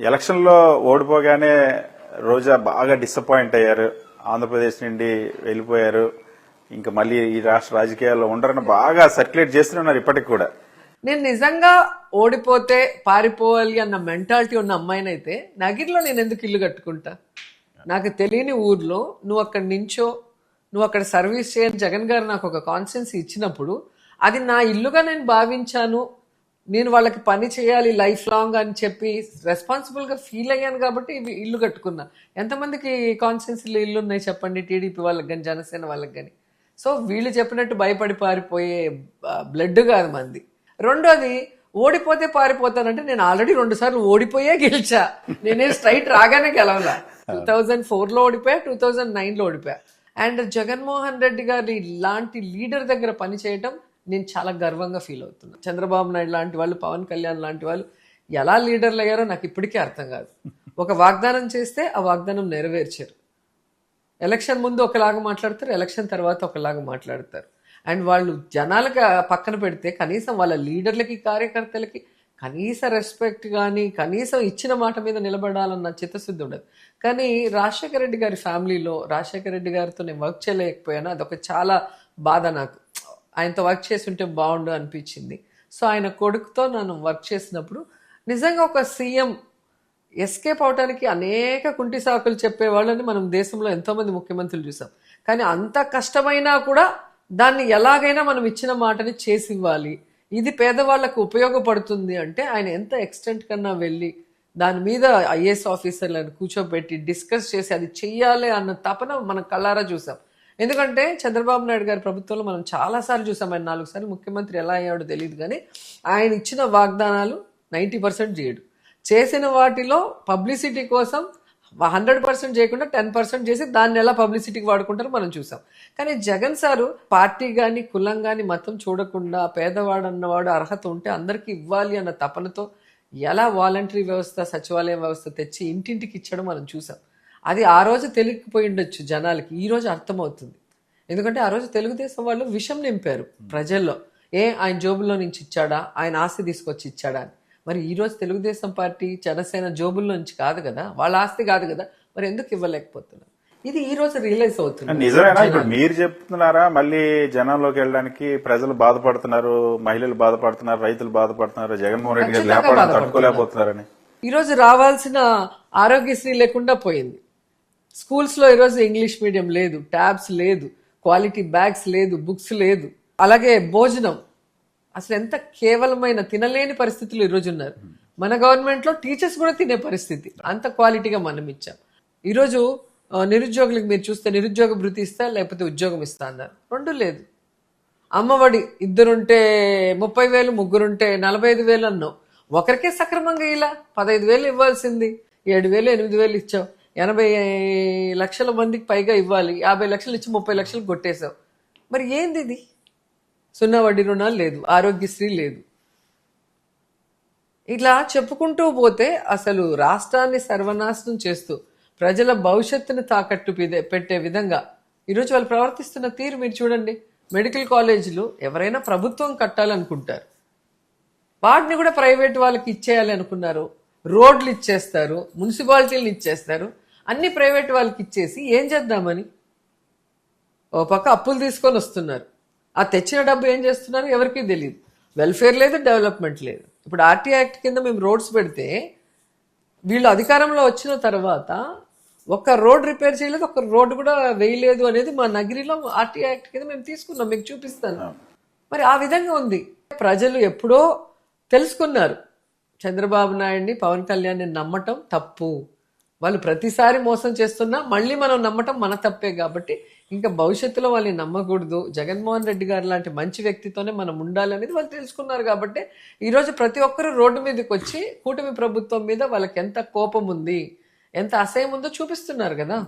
ఎలక్షన్లో ఓడిపోగానే రోజా బాగా డిసప్పాయింట్ అయ్యారు. ఆంధ్రప్రదేశ్ నుండి వెళ్ళిపోయారు. ఇంకా మళ్ళీ ఈ రాష్ట్ర రాజకీయాల్లో ఉండరని బాగా సర్క్యులేట్ చేస్తున్నారు ఇప్పటికి కూడా. నేను నిజంగా ఓడిపోతే పారిపోవాలి అన్న మెంటాలిటీ ఉన్న అమ్మాయినైతే నగిరిలో నేను ఎందుకు ఇల్లు కట్టుకుంటా? నాకు తెలియని ఊర్లో నువ్వు అక్కడ నించో, నువ్వు అక్కడ సర్వీస్ చేయని జగన్ గారు నాకు ఒక కాన్స్టెన్సీ ఇచ్చినప్పుడు అది నా ఇల్లుగా నేను భావించాను. నేను వాళ్ళకి పని చేయాలి లైఫ్ లాంగ్ అని చెప్పి రెస్పాన్సిబుల్గా ఫీల్ అయ్యాను కాబట్టి ఇల్లు కట్టుకున్నా. ఎంతమందికి కాన్స్టెన్సీలో ఇల్లు ఉన్నాయి చెప్పండి, టీడీపీ వాళ్ళకి కానీ జనసేన వాళ్ళకి కానీ. సో వీళ్ళు చెప్పినట్టు భయపడి పారిపోయే బ్లడ్ కాదు మంది. రెండోది, ఓడిపోతే పారిపోతానంటే నేను ఆల్రెడీ 2 సార్లు ఓడిపోయే గెలిచా. నేనే స్ట్రైట్ రాగానే గెలవలా. 2004లో ఓడిపోయా, 2009లో ఓడిపోయా. అండ్ జగన్మోహన్ రెడ్డి గారి ఇలాంటి లీడర్ దగ్గర పనిచేయటం నేను చాలా గర్వంగా ఫీల్ అవుతున్నా. చంద్రబాబు నాయుడు లాంటి వాళ్ళు, పవన్ కళ్యాణ్ లాంటి వాళ్ళు ఎలా లీడర్లు అయ్యారో నాకు ఇప్పటికీ అర్థం కాదు. ఒక వాగ్దానం చేస్తే ఆ వాగ్దానం నెరవేర్చారు. ఎలక్షన్ ముందు ఒకలాగా మాట్లాడతారు, ఎలక్షన్ తర్వాత ఒకలాగా మాట్లాడతారు. అండ్ వాళ్ళు జనాలకి పక్కన పెడితే కనీసం వాళ్ళ లీడర్లకి, కార్యకర్తలకి కనీస రెస్పెక్ట్ కానీ, కనీసం ఇచ్చిన మాట మీద నిలబడాలన్న చిత్తశుద్ధి ఉండదు. కానీ రాజశేఖర రెడ్డి గారి ఫ్యామిలీలో రాజశేఖర రెడ్డి గారితో నేను వర్క్ చేయలేకపోయాను. అదొక చాలా బాధ నాకు. ఆయనతో వర్క్ చేసి ఉంటే బాగుండు అనిపించింది. సో ఆయన కొడుకుతో నన్ను వర్క్ చేసినప్పుడు నిజంగా ఒక సీఎం ఎస్కేప్ అవడానికి అనేక కుంటి సాకులు చెప్పేవాళ్ళని మనం దేశంలో ఎంతోమంది ముఖ్యమంత్రులు చూసాం. కానీ అంత కష్టమైనా కూడా దాన్ని ఎలాగైనా మనం ఇచ్చిన మాటని చేసి ఇవ్వాలి, ఇది పేదవాళ్లకు ఉపయోగపడుతుంది అంటే ఆయన ఎంత ఎక్స్టెంట్ కన్నా వెళ్ళి దాని మీద ఐఏఎస్ ఆఫీసర్లను కూర్చోబెట్టి డిస్కస్ చేసి అది చెయ్యాలి అన్న తపన మనం కళ్ళారా చూసాం. ఎందుకంటే చంద్రబాబు నాయుడు గారి ప్రభుత్వంలో మనం చాలాసార్లు చూసాం. ఆయన 4 సార్లు ముఖ్యమంత్రి ఎలా అయ్యాడో తెలియదు, కానీ ఆయన ఇచ్చిన వాగ్దానాలు 90% చేయడు. చేసిన వాటిలో పబ్లిసిటీ కోసం 100% చేయకుండా 10% చేసి దాన్ని ఎలా పబ్లిసిటీకి వాడుకుంటారో మనం చూసాం. కానీ జగన్ సారు పార్టీ కానీ, కులం కానీ, మతం చూడకుండా పేదవాడు అన్నవాడు అర్హత ఉంటే అందరికీ ఇవ్వాలి అన్న తపనతో ఎలా వాలంటరీ వ్యవస్థ, సచివాలయం వ్యవస్థ తెచ్చి ఇంటింటికి ఇచ్చడం మనం చూసాం. అది ఆ రోజు తెలియకపోయి ఉండొచ్చు జనాలకి, ఈ రోజు అర్థమవుతుంది. ఎందుకంటే ఆ రోజు తెలుగుదేశం వాళ్ళు విషం నింపారు ప్రజల్లో. ఆయన జోబుల్లో నుంచి ఇచ్చాడా, ఆయన ఆస్తి తీసుకొచ్చి ఇచ్చాడా అని. మరి ఈ రోజు తెలుగుదేశం పార్టీ, జనసేన జోబుల్లో నుంచి కాదు కదా, వాళ్ళ ఆస్తి కాదు కదా, మరి ఎందుకు ఇవ్వలేకపోతున్నారు? ఇది ఈ రోజు రియలైజ్ అవుతుంది. నిజమేనా? ఇప్పుడు మీరు చెప్తున్నారా మళ్ళీ జనంలోకి వెళ్ళడానికి? ప్రజలు బాధపడుతున్నారు, మహిళలు బాధపడుతున్నారు, రైతులు బాధపడుతున్నారు, జగన్మోహన్ రెడ్డి గారు లేకపోవడం తట్టుకోలేకపోతున్నారని. ఈ రోజు రావాల్సిన ఆరోగ్యశ్రీ లేకుండా పోయింది. స్కూల్స్ లో ఈరోజు ఇంగ్లీష్ మీడియం లేదు, ట్యాబ్స్ లేదు, క్వాలిటీ బ్యాగ్స్ లేదు, బుక్స్ లేదు. అలాగే భోజనం అసలు ఎంత కేవలమైన తినలేని పరిస్థితులు ఈరోజు ఉన్నారు. మన గవర్నమెంట్ లో టీచర్స్ కూడా తినే పరిస్థితి, అంత క్వాలిటీగా మనం ఇచ్చాం. ఈరోజు నిరుద్యోగులకు మీరు చూస్తే నిరుద్యోగ భృతి ఇస్తా లేకపోతే ఉద్యోగం ఇస్తా అన్నారు, 2 లేదు. అమ్మఒడి 2 ఉంటే 30,000, 3 ఉంటే 45,000 అన్నావు. ఒకరికే సక్రమంగా ఇలా 15,000 ఇవ్వాల్సింది 7,000, 8,000 ఇచ్చావు. 80 లక్షల మందికి పైగా ఇవ్వాలి, 50 లక్షలు ఇచ్చి 30 లక్షలు కొట్టేశావు. మరి ఏంది ఇది? 0 వడ్డీ రుణాలు లేదు, ఆరోగ్యశ్రీ లేదు. ఇట్లా చెప్పుకుంటూ పోతే అసలు రాష్ట్రాన్ని సర్వనాశనం చేస్తూ ప్రజల భవిష్యత్తును తాకట్టు పెట్టే విధంగా ఈరోజు వాళ్ళు ప్రవర్తిస్తున్న తీరు మీరు చూడండి. మెడికల్ కాలేజీలు ఎవరైనా ప్రభుత్వం కట్టాలనుకుంటారు, వాటిని కూడా ప్రైవేట్ వాళ్ళకి ఇచ్చేయాలి అనుకున్నారు. రోడ్లు ఇచ్చేస్తారు, మున్సిపాలిటీలను ఇచ్చేస్తారు, అన్ని ప్రైవేట్ వాళ్ళకి ఇచ్చేసి ఏం చేద్దామని ఓ పక్క అప్పులు తీసుకొని వస్తున్నారు. ఆ తెచ్చిన డబ్బు ఏం చేస్తున్నారు ఎవరికీ తెలియదు. వెల్ఫేర్ లేదు, డెవలప్మెంట్ లేదు. ఇప్పుడు ఆర్టీ యాక్ట్ కింద మేము రోడ్స్ పెడితే వీళ్ళు అధికారంలో వచ్చిన తర్వాత ఒక్క రోడ్ రిపేర్ చేయలేదు, ఒక్క రోడ్డు కూడా వేయలేదు అనేది మా నగిరిలో ఆర్టీ యాక్ట్ కింద మేము తీసుకున్నాం, మీకు చూపిస్తాను. మరి ఆ విధంగా ఉంది. ప్రజలు ఎప్పుడో తెలుసుకున్నారు చంద్రబాబు నాయుడిని, పవన్ కళ్యాణ్ని నమ్మటం తప్పు. వాళ్ళు ప్రతిసారి మోసం చేస్తున్నా మళ్ళీ మనం నమ్మటం మన తప్పే. కాబట్టి ఇంకా భవిష్యత్తులో వాళ్ళని నమ్మకూడదు, జగన్మోహన్ రెడ్డి గారు లాంటి మంచి వ్యక్తితోనే మనం ఉండాలి అనేది వాళ్ళు తెలుసుకున్నారు. కాబట్టి ఈరోజు ప్రతి ఒక్కరు రోడ్డు మీదకి వచ్చి కూటమి ప్రభుత్వం మీద వాళ్ళకి ఎంత కోపం ఉంది, ఎంత అసహ్యం ఉందో చూపిస్తున్నారు కదా.